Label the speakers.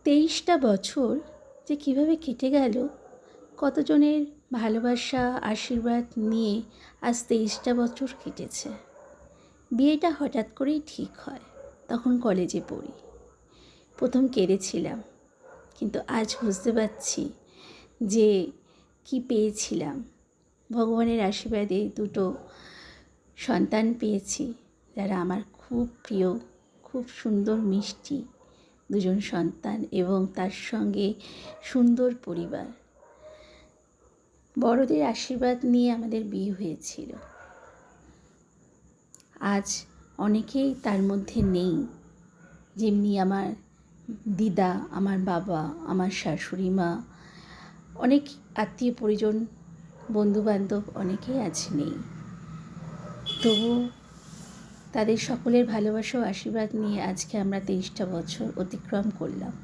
Speaker 1: 23টা বছর যে কীভাবে কেটে গেল, কতজনের ভালোবাসা আশীর্বাদ নিয়ে আজ 23টা বছর কেটেছে। বিয়েটা হঠাৎ করেই ঠিক হয়, তখন কলেজে পড়ি। প্রথম কেঁদেছিলাম, কিন্তু আজ বুঝতে পারছি যে কি পেয়েছিলাম। ভগবানের আশীর্বাদে দুটো সন্তান পেয়েছি, যারা আমার খুব প্রিয়, খুব সুন্দর মিষ্টি দুজন সন্তান এবং তার সঙ্গে সুন্দর পরিবার। বড়দের আশীর্বাদ নিয়ে আমাদের বিয়ে হয়েছিল। আজ অনেকেই তার মধ্যে নেই, যেমনি আমার দিদা, আমার বাবা, আমার শাশুড়ি মা, অনেক আত্মীয় পরিজন, বন্ধুবান্ধব অনেকেই আজ নেই। তবু তাদের সকলের ভালোবাসা ও আশীর্বাদ নিয়ে আজকে আমরা 23টা বছর অতিক্রম করলাম।